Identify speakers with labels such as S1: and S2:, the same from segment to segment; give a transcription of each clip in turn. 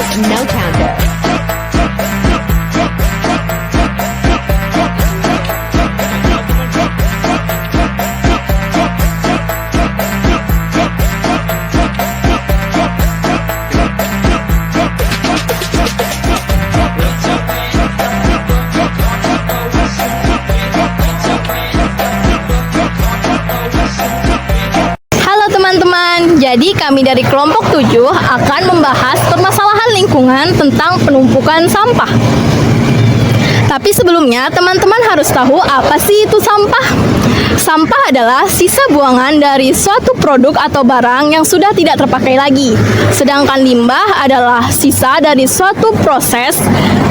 S1: No counter.
S2: Halo teman-teman, jadi kami dari kelompok 7 akan membahas permasalahan lingkungan tentang penumpukan sampah. Tapi sebelumnya teman-teman harus tahu apa sih itu sampah? Sampah adalah sisa buangan dari suatu produk atau barang yang sudah tidak terpakai lagi. Sedangkan limbah adalah sisa dari suatu proses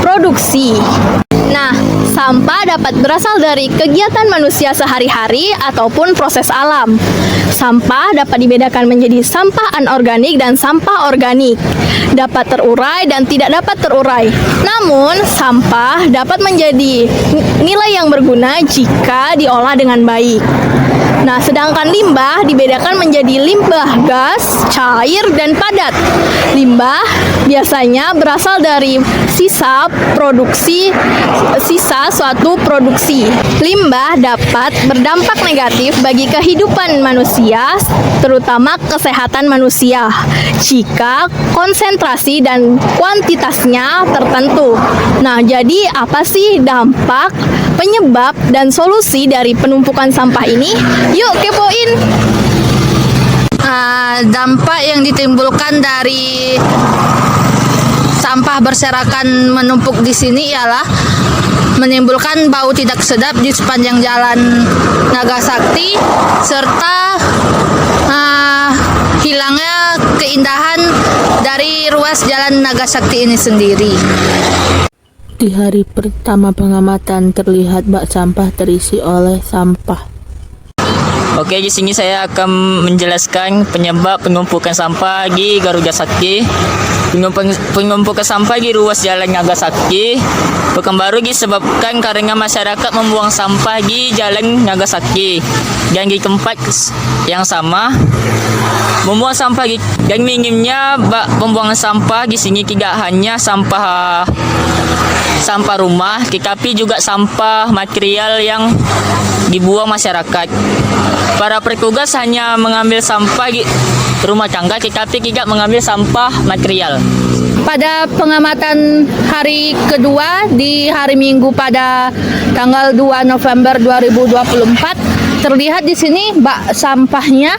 S2: produksi. Nah, sampah dapat berasal dari kegiatan manusia sehari-hari ataupun proses alam. Sampah dapat dibedakan menjadi sampah anorganik dan sampah organik. Dapat terurai dan tidak dapat terurai. Namun, sampah dapat menjadi nilai yang berguna jika diolah dengan baik. Nah, sedangkan limbah dibedakan menjadi limbah gas, cair, dan padat. Limbah biasanya berasal dari sisa suatu produksi. Limbah dapat berdampak negatif bagi kehidupan manusia, terutama kesehatan manusia, jika konsentrasi dan kuantitasnya tertentu. Nah, jadi apa sih dampak, penyebab, dan solusi dari penumpukan sampah ini? Yuk kepoin!
S3: Dampak yang ditimbulkan dari sampah berserakan menumpuk di sini ialah menimbulkan bau tidak sedap di sepanjang jalan Nagasakti serta hilangnya keindahan dari ruas jalan Nagasakti ini sendiri.
S4: Di hari pertama pengamatan terlihat bak sampah terisi oleh sampah.
S5: Oke, di sini saya akan menjelaskan penyebab penumpukan sampah di Garuda Sakti. Penumpukan sampah di ruas jalan Nagasakti Pekanbaru disebabkan karena masyarakat membuang sampah di jalan Nagasakti dan di tempat yang sama membuang sampah dan minimnya bak pembuangan sampah di sini tidak hanya sampah rumah, tetapi juga sampah material yang dibuang masyarakat. Para petugas hanya mengambil sampah di rumah tangga, tetapi tidak mengambil sampah material.
S3: Pada pengamatan hari kedua di hari Minggu pada tanggal 2 November 2024, terlihat di sini bak sampahnya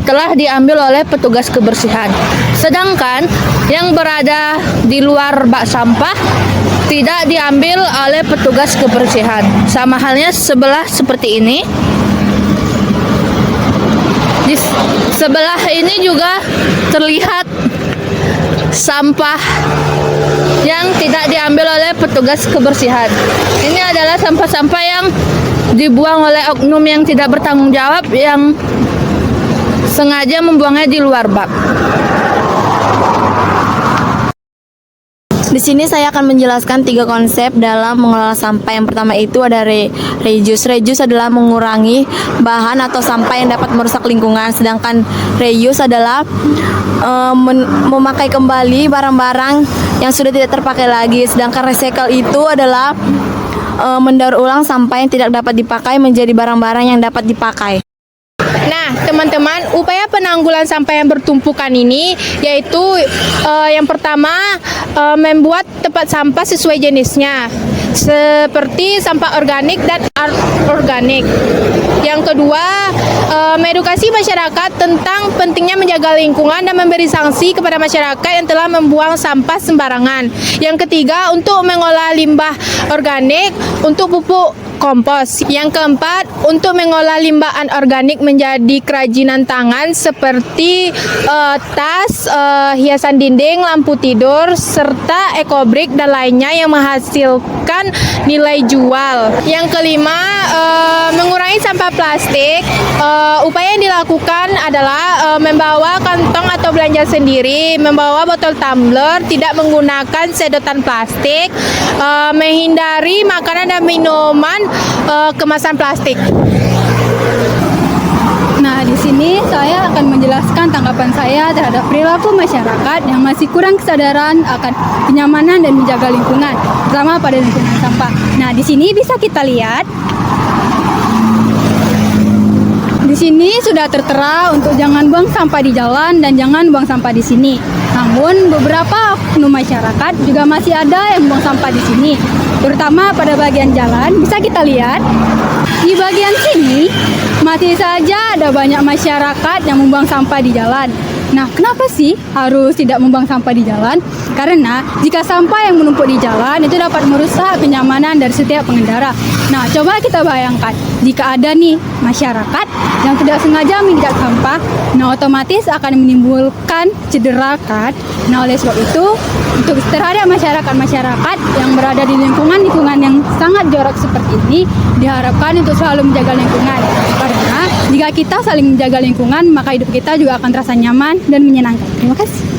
S3: telah diambil oleh petugas kebersihan. Sedangkan yang berada di luar bak sampah tidak diambil oleh petugas kebersihan. Sama halnya sebelah seperti ini. Di sebelah ini juga terlihat sampah yang tidak diambil oleh petugas kebersihan. Ini adalah sampah-sampah yang dibuang oleh oknum yang tidak bertanggung jawab yang sengaja membuangnya di luar bak.
S2: Di sini saya akan menjelaskan 3 konsep dalam mengelola sampah. Yang pertama itu ada reuse. Reuse adalah mengurangi bahan atau sampah yang dapat merusak lingkungan. Sedangkan reuse adalah memakai kembali barang-barang yang sudah tidak terpakai lagi. Sedangkan recycle itu adalah mendaur ulang sampah yang tidak dapat dipakai menjadi barang-barang yang dapat dipakai.
S6: Nah, teman-teman, upaya penanggulan sampah yang bertumpukan ini yaitu yang pertama membuat tempat sampah sesuai jenisnya, seperti sampah organik dan anorganik. Yang kedua, mengedukasi masyarakat tentang pentingnya menjaga lingkungan dan memberi sanksi kepada masyarakat yang telah membuang sampah sembarangan. Yang ketiga, untuk mengolah limbah organik untuk pupuk kompos. Yang keempat, untuk mengolah limbah anorganik menjadi kerajinan tangan seperti tas, hiasan dinding, lampu tidur, serta ekobrik dan lainnya yang menghasilkan nilai jual. Yang kelima, mengurangi sampah plastik. Upaya yang dilakukan adalah membawa kantong atau belanja sendiri, membawa botol tumbler, tidak menggunakan sedotan plastik, menghindari makanan dan minuman kemasan plastik.
S7: Nah, di sini saya akan menjelaskan tanggapan
S1: tanggapan saya terhadap perilaku masyarakat yang masih kurang kesadaran akan kenyamanan dan menjaga lingkungan, terutama pada lingkungan sampah. Nah, di sini bisa kita lihat. Di sini sudah tertera untuk jangan buang sampah di jalan dan jangan buang sampah di sini. Namun beberapa oknum masyarakat juga masih ada yang buang sampah di sini, terutama pada bagian jalan. Bisa kita lihat di bagian sini masih saja ada banyak masyarakat yang membuang sampah di jalan. Nah, kenapa sih harus tidak membuang sampah di jalan? Karena jika sampah yang menumpuk di jalan itu dapat merusak kenyamanan dari setiap pengendara. Nah, coba kita bayangkan jika ada nih masyarakat yang tidak sengaja menginjak sampah, nah otomatis akan menimbulkan cedera kan. Nah, oleh sebab itu untuk terhadap masyarakat yang berada di lingkungan yang sangat jorok seperti ini diharapkan untuk selalu menjaga lingkungan. Karena jika kita saling menjaga lingkungan, maka hidup kita juga akan terasa nyaman dan menyenangkan. Terima kasih.